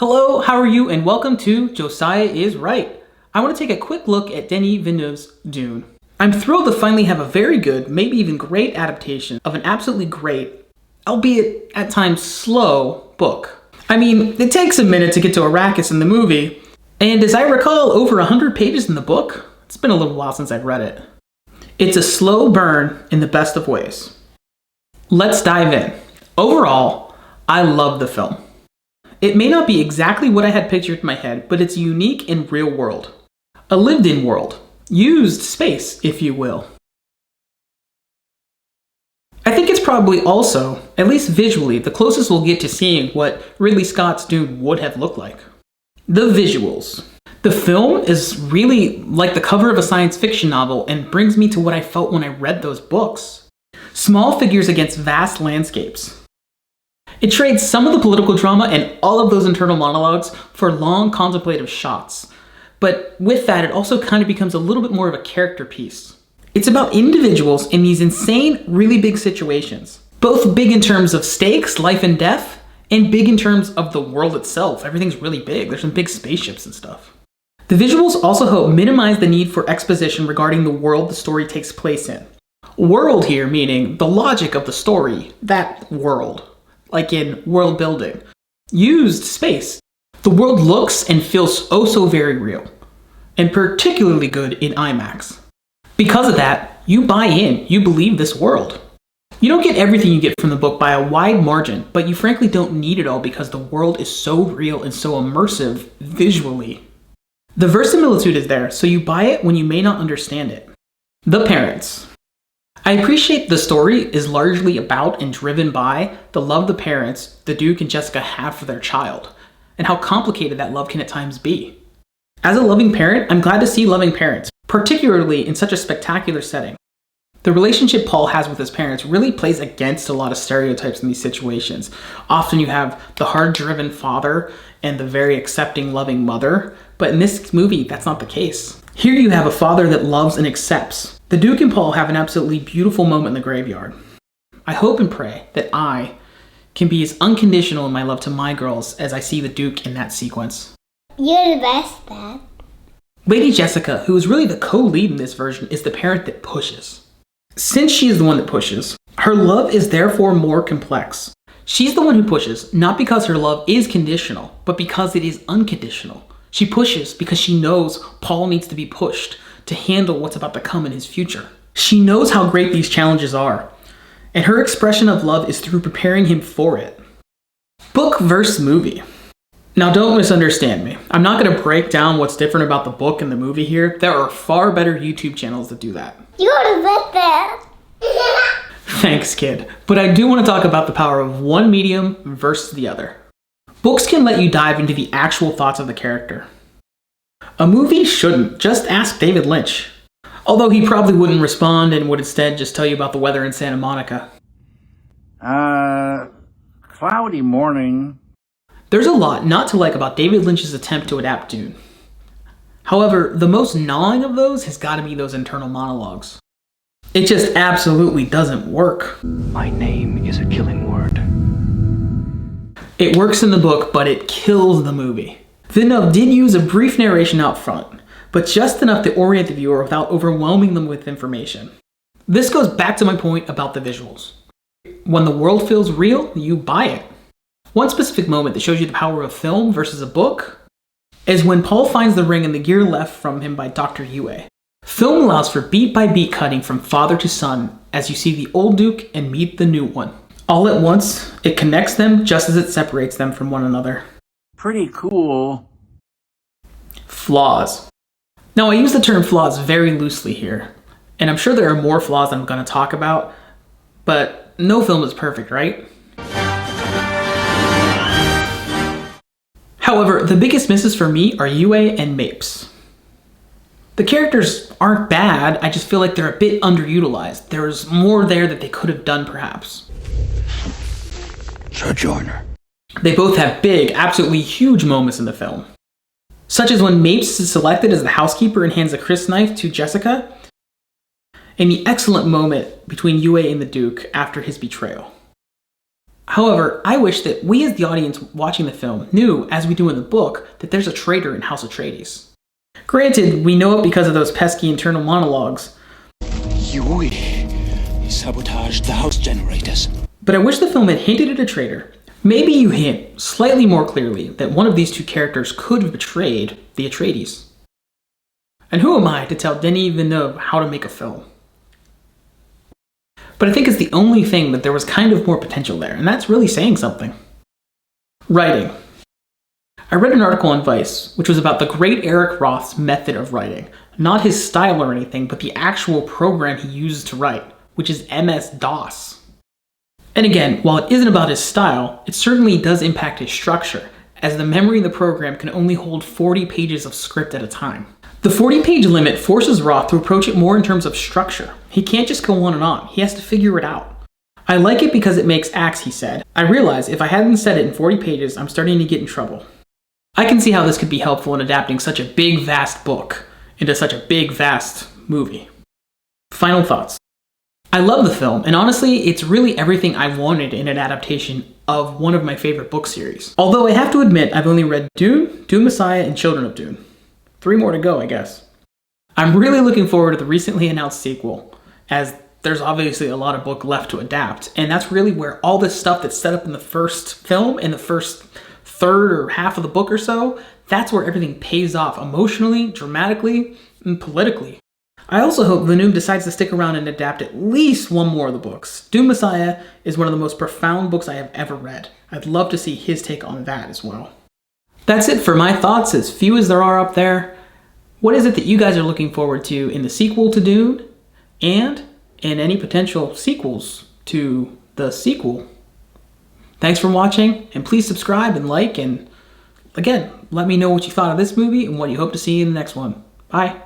Hello, how are you? And welcome to Josiah is Right. I want to take a quick look at Denis Villeneuve's Dune. I'm thrilled to finally have a very good, maybe even great adaptation of an absolutely great, albeit at times slow, book. I mean, it takes a minute to get to Arrakis in the movie, and as I recall, over 100 pages in the book. It's been a little while since I've read it. It's a slow burn in the best of ways. Let's dive in. Overall, I love the film. It may not be exactly what I had pictured in my head, but it's unique and real world. A lived-in world. Used space, if you will. I think it's probably also, at least visually, the closest we'll get to seeing what Ridley Scott's Dune would have looked like. The visuals. The film is really like the cover of a science fiction novel and brings me to what I felt when I read those books. Small figures against vast landscapes. It trades some of the political drama and all of those internal monologues for long contemplative shots. But with that, it also kind of becomes a little bit more of a character piece. It's about individuals in these insane, really big situations. Both big in terms of stakes, life and death, and big in terms of the world itself. Everything's really big. There's some big spaceships and stuff. The visuals also help minimize the need for exposition regarding the world the story takes place in. World here meaning the logic of the story, that world. Like in world building. Used space. The world looks and feels oh so very real. And particularly good in IMAX. Because of that, you buy in, you believe this world. You don't get everything you get from the book by a wide margin, but you frankly don't need it all because the world is so real and so immersive visually. The verisimilitude is there, so you buy it when you may not understand it. The parents. I appreciate the story is largely about and driven by the love the parents, the Duke and Jessica, have for their child, and how complicated that love can at times be. As a loving parent, I'm glad to see loving parents, particularly in such a spectacular setting. The relationship Paul has with his parents really plays against a lot of stereotypes in these situations. Often you have the hard-driven father and the very accepting, loving mother, but in this movie, that's not the case. Here you have a father that loves and accepts. The Duke and Paul have an absolutely beautiful moment in the graveyard. I hope and pray that I can be as unconditional in my love to my girls as I see the Duke in that sequence. You're the best, Dad. Lady Jessica, who is really the co-lead in this version, is the parent that pushes. Since she is the one that pushes, her love is therefore more complex. She's the one who pushes, not because her love is conditional, but because it is unconditional. She pushes because she knows Paul needs to be pushed to handle what's about to come in his future. She knows how great these challenges are, and her expression of love is through preparing him for it. Book versus movie. Now don't misunderstand me. I'm not going to break down what's different about the book and the movie here. There are far better YouTube channels that do that. You're the best. Thanks, kid. But I do want to talk about the power of one medium versus the other. Books can let you dive into the actual thoughts of the character. A movie shouldn't. Just ask David Lynch. Although he probably wouldn't respond and would instead just tell you about the weather in Santa Monica. Cloudy morning. There's a lot not to like about David Lynch's attempt to adapt Dune. However, the most gnawing of those has got to be those internal monologues. It just absolutely doesn't work. My name is a killing word. It works in the book, but it kills the movie. Villeneuve did use a brief narration out front, but just enough to orient the viewer without overwhelming them with information. This goes back to my point about the visuals. When the world feels real, you buy it. One specific moment that shows you the power of film versus a book is when Paul finds the ring and the gear left from him by Dr. Yue. Film allows for beat-by-beat cutting from father to son as you see the old Duke and meet the new one. All at once, it connects them just as it separates them from one another. Pretty cool. Flaws. Now, I use the term flaws very loosely here, and I'm sure there are more flaws I'm going to talk about, but no film is perfect, right? However, the biggest misses for me are Yue and Mapes. The characters aren't bad, I just feel like they're a bit underutilized. There's more there that they could have done, perhaps. Sojourner. They both have big, absolutely huge moments in the film. Such as when Mapes is selected as the housekeeper and hands a crysknife to Jessica, and the excellent moment between Yue and the Duke after his betrayal. However, I wish that we as the audience watching the film knew, as we do in the book, that there's a traitor in House Atreides. Granted, we know it because of those pesky internal monologues. You sabotaged the house generators. But I wish the film had hinted at a traitor. Maybe you hint slightly more clearly that one of these two characters could have betrayed the Atreides. And who am I to tell Denis Villeneuve how to make a film? But I think it's the only thing that there was kind of more potential there, and that's really saying something. Writing. I read an article on Vice, which was about the great Eric Roth's method of writing. Not his style or anything, but the actual program he uses to write, which is MS-DOS. And again, while it isn't about his style, it certainly does impact his structure, as the memory of the program can only hold 40 pages of script at a time. The 40-page limit forces Roth to approach it more in terms of structure. He can't just go on and on, he has to figure it out. I like it because it makes acts, he said. I realize if I hadn't said it in 40 pages, I'm starting to get in trouble. I can see how this could be helpful in adapting such a big, vast book into such a big, vast movie. Final thoughts. I love the film, and honestly, it's really everything I wanted in an adaptation of one of my favorite book series. Although I have to admit, I've only read Dune, Dune Messiah, and Children of Dune. 3 more to go, I guess. I'm really looking forward to the recently announced sequel, as there's obviously a lot of book left to adapt, and that's really where all this stuff that's set up in the first film, in the first third or half of the book or so, that's where everything pays off emotionally, dramatically, and politically. I also hope Villeneuve decides to stick around and adapt at least one more of the books. Dune Messiah is one of the most profound books I have ever read. I'd love to see his take on that as well. That's it for my thoughts, as few as there are up there. What is it that you guys are looking forward to in the sequel to Dune, and in any potential sequels to the sequel? Thanks for watching, and please subscribe and like, and again, let me know what you thought of this movie and what you hope to see in the next one. Bye.